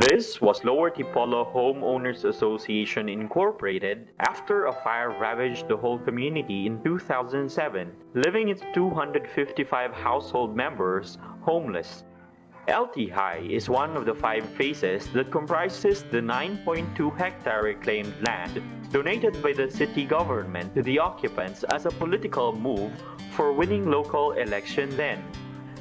This was Lower Tipolo Homeowners Association Incorporated after a fire ravaged the whole community in 2007, leaving its 255 household members homeless. LT High is one of the 5 phases that comprises the 9.2-hectare reclaimed land donated by the city government to the occupants as a political move for winning local election then.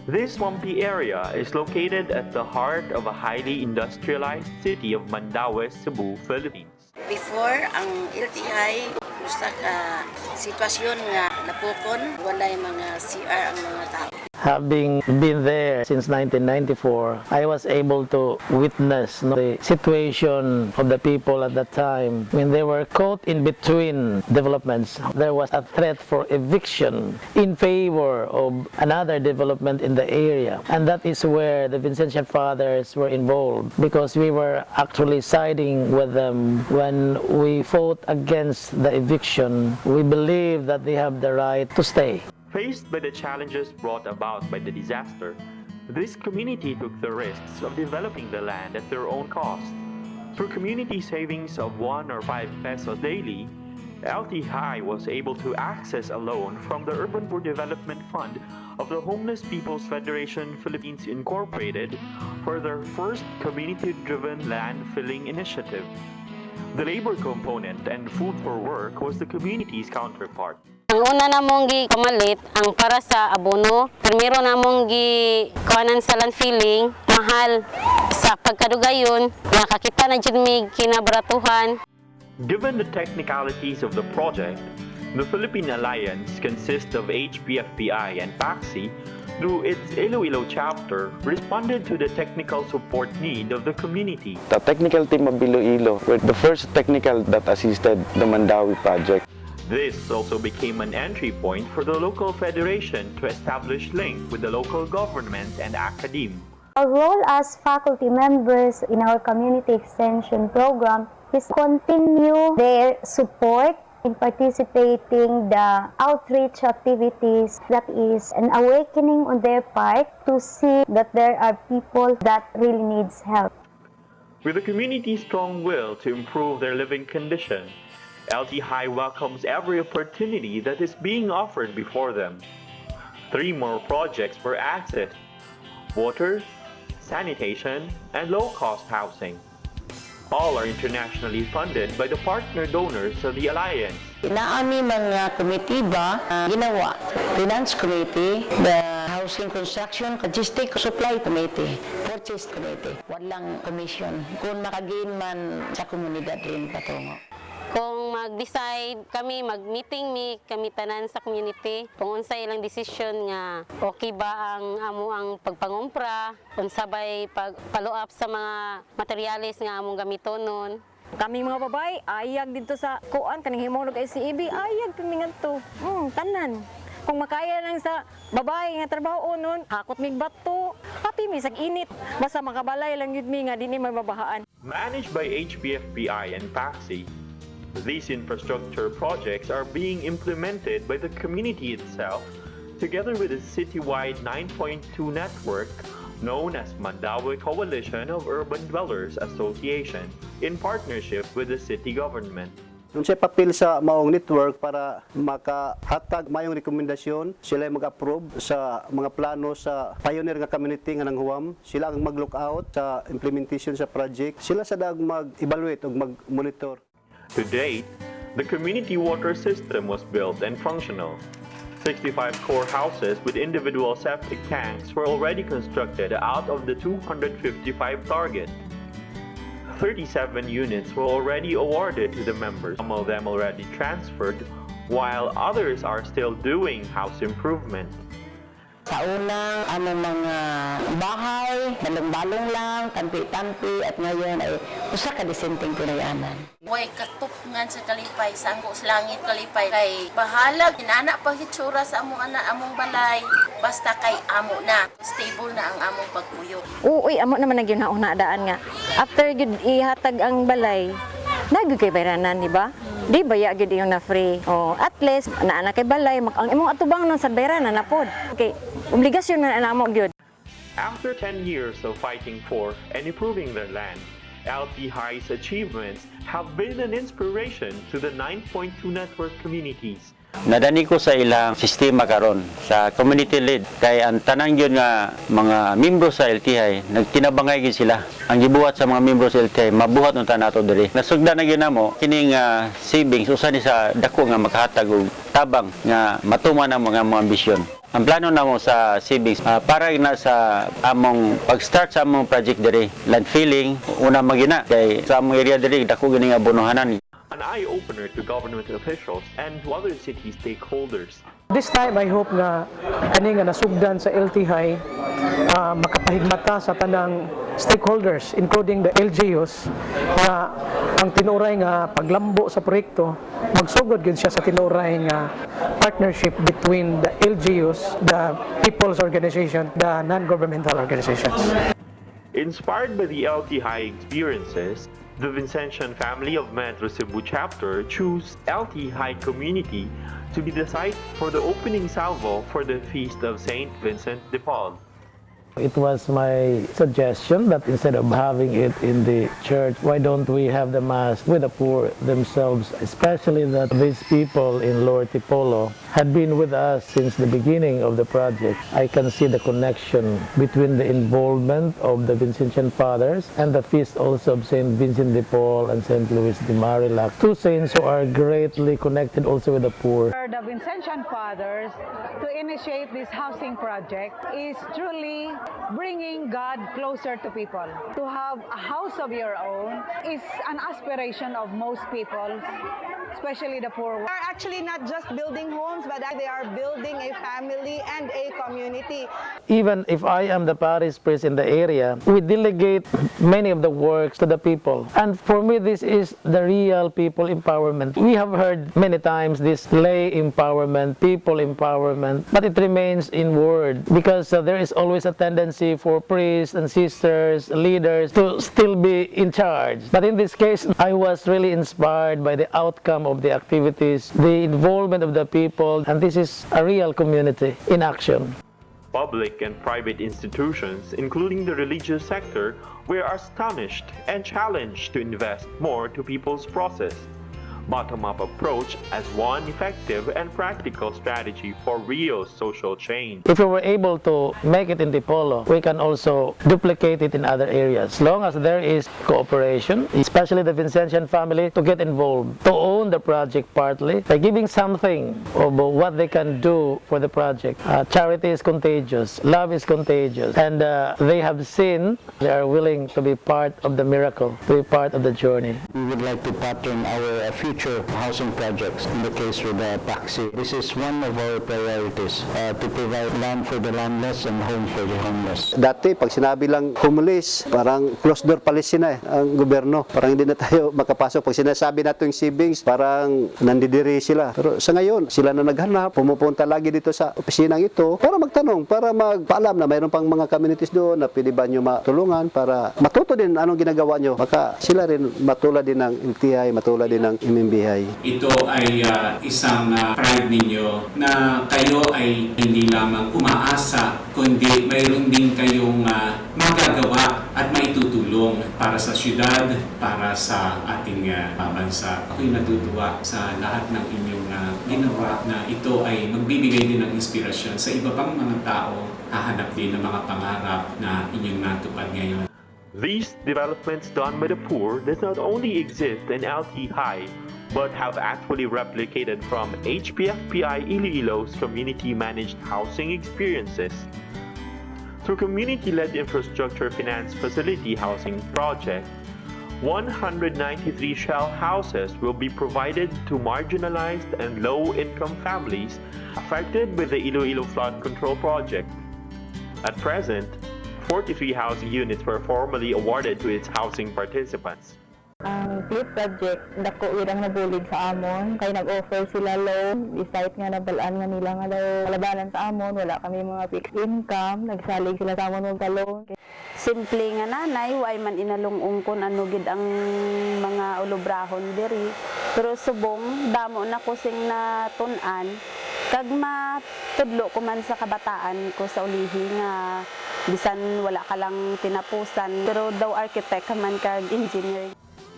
This swampy area is located at the heart of a highly industrialized city of Mandaue, Cebu, Philippines. Before, ang LTI, gusto ka sitwasyon nga napukon, walay mga CR ang mga tao. Having been there since 1994, I was able to witness the situation of the people at that time when they were caught in between developments. There was a threat for eviction in favor of another development in the area, and that is where the Vincentian Fathers were involved, because we were actually siding with them when we fought against the eviction. We believe that they have the right to stay. Faced by the challenges brought about by the disaster, this community took the risks of developing the land at their own cost. Through community savings of 1 or 5 pesos daily, LT High was able to access a loan from the Urban Poor Development Fund of the Homeless People's Federation Philippines Incorporated for their first community-driven land filling initiative. The labor component and food for work was the community's counterpart. Ang una namong gikamalit ang para sa abono, primero namong gikuanan sa land filling, mahal sa pagkadugayon, nakakita na jud mi kinabratuhan. Given the technicalities of the project, the Philippine Alliance consists of HPFPI and PACSI, through its Iloilo chapter, responded to the technical support need of the community. The technical team of Iloilo were the first technical that assisted the Mandaue project. This also became an entry point for the local federation to establish link with the local government and academe. Our role as faculty members in our community extension program is continue their support in participating the outreach activities. That is an awakening on their part to see that there are people that really needs help. With the community's strong will to improve their living condition, LT High welcomes every opportunity that is being offered before them. 3 more projects were accessed: water, sanitation, and low-cost housing. All are internationally funded by the partner donors of the Alliance. Naami mga committee ba ginawa? Finance Committee, the Housing Construction, Logistic Supply Committee, Purchase Committee. Walang commission. Kung makagain man sa komunidad rin patungo. Kung mag-decide kami, mag-meeting kami tanan sa community, kung unsa ilang decision nga okay ba ang amo ang pagpangumpra, unsabay pag-follow up sa mga materials nga among gamiton nun. Kaming mga babae, ayag dito sa kuan, kaning himulog ay si Ibi, ayag kami nga to. Tanan. Kung makaya lang sa babae nga trabaho nun, hakot mig bato, happy mi sag init. Basta makabalay lang yun mi nga di ni mababahaan. Managed by HPFPI and PACSI, these infrastructure projects are being implemented by the community itself, together with a citywide 9.2 network known as Mandaue Coalition of Urban Dwellers Association, in partnership with the city government. Yung siya papel sa maong network para makahatag mayong rekomendasyon, sila mag-approve sa mga plano sa pioneer nga community nga nanghuwam, sila ang mag-look out sa implementation sa project, sila sa dag mag-evaluate o mag-monitor. To date, the community water system was built and functional. 65 core houses with individual septic tanks were already constructed out of the 255 target. 37 units were already awarded to the members, some of them already transferred, while others are still doing house improvement. Sa unang among mga bahay, balong-balong lang, tampi-tampi, at ngayon ay usa ka disenteng kunayanan. Huwag katupungan sa kalipay, sangko sa langit kalipay. Kay bahala, inana pa hitsura sa among anak, among balay. Basta kay amo na, stable na ang among pagpuyo. Uy, amo naman nagyun na unadaan nga. After yun ihatag ang balay, nagay kay bayranan, di ba? Di ba ya gid yung na free. Oh, at least naa kay balay ang imong atubang non sa bayranan na pod. Okay, obligasyon na namo gyud. After 10 years of fighting for and improving their land, LT High's achievements have been an inspiration to the 9.2 network communities. Nadani ko sa ilang sistema karon sa community lead kay ang tanang yun nga mga membro sa LTI nagtinabangay gid sila. Ang gibuhat sa mga membro sa LTI mabuhat unta nato diri. Nasugdan na gyud namo kining savings usa ni sa dako nga makahatag og tabang nga matuman ang mga ambisyon. Ang plano namo sa savings para na sa among pag-start sa among project diri land filling una magina kay sa among area diri dako gini nga abonohanan. An eye-opener to government officials and to other city stakeholders. This time, I hope nga kani nga nasugdan sa LTI makapahigmata sa tanang stakeholders, including the LGUs, na ang tinuray nga paglambo sa proyekto, magsugod gyud siya sa tinuray nga partnership between the LGUs, the people's organization, the non-governmental organizations. Inspired by the LT High experiences, the Vincentian family of Metro Cebu chapter chose LT High community to be the site for the opening salvo for the Feast of Saint Vincent de Paul. It was my suggestion that instead of having it in the church, why don't we have the Mass with the poor themselves, especially that these people in Lower Tipolo had been with us since the beginning of the project. I can see the connection between the involvement of the Vincentian Fathers and the feast also of Saint Vincent de Paul and Saint Louis de Marillac, two saints who are greatly connected also with the poor. The Vincentian Fathers to initiate this housing project is truly bringing God closer to people. To have a house of your own is an aspiration of most people, especially the poor. They are actually not just building homes, but they are building a family and a community. Even if I am the parish priest in the area, we delegate many of the works to the people. And for me, this is the real people empowerment. We have heard many times this lay empowerment, people empowerment, but it remains in word because there is always a tendency for priests and sisters, leaders to still be in charge. But in this case, I was really inspired by the outcome of the activities, the involvement of the people, and this is a real community in action. Public and private institutions, including the religious sector, were astonished and challenged to invest more to people's process. Bottom-up approach as one effective and practical strategy for real social change. If we were able to make it in Dipolo, we can also duplicate it in other areas. As long as there is cooperation, especially the Vincentian family, to get involved, to own the project partly, by giving something of what they can do for the project. Charity is contagious, love is contagious, and they have seen they are willing to be part of the miracle, to be part of the journey. We would like to pattern our future housing projects in the case of the taxi. This is one of our priorities, to provide land for the landless and home for the homeless. Dati, pag sinabi lang homeless, parang closed door policy na ang gobyerno. Parang hindi na tayo makapasok. Pag sinasabi natin yung savings, parang nandidiri sila. Pero sa ngayon, sila na naghanap, pumupunta lagi dito sa opisinang ito para magtanong, para magpaalam na mayroon pang mga communities doon na pwede ba nyo matulungan para matuto din anong ginagawa nyo. Baka sila rin matulad din ng LTI, matulad din ng MMBI. Ito ay isang pride ninyo na kayo ay hindi lamang umaasa, kundi mayroon din kayong magagawa at maitutulong para sa syudad, para sa ating bansa. Ako'y natutuwa sa lahat ng inyong ginawa na ito ay magbibigay din ng inspirasyon sa iba pang mga tao, hahanap din ng mga pangarap na inyong natupad ngayon. These developments done by the poor does not only exist in LT High, but have actually replicated from HPFPI Iloilo's community-managed housing experiences. Through community-led infrastructure finance facility housing project, 193 shell houses will be provided to marginalized and low-income families affected by the Iloilo Flood Control Project. At present, 43 housing units were formally awarded to its housing participants. Ang PLIP project, dako irang nabulig sa amon, kay nag-offer sila loan, decide nga nabalaan nga nila nga daw labanan sa amon, wala kami mga fixed income, nagsalig sila sa amon ng talon. Simple nga nanay, way man inalungong kon ano gid ang mga ulobrahon diri. Pero subong, damo na ko sing natunan, Kag matudlo ko man sa kabataan ko sa ulihi nga bisan wala ka lang tinapusan pero daw architect ka man kag engineer.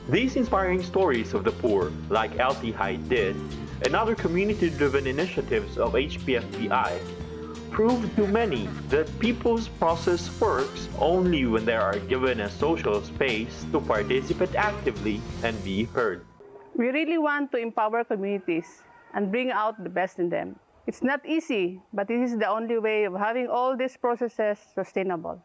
These inspiring stories of the poor, like LT High did, and other community-driven initiatives of HPFPI, prove to many that people's process works only when they are given a social space to participate actively and be heard. We really want to empower communities and bring out the best in them. It's not easy, but it is the only way of having all these processes sustainable.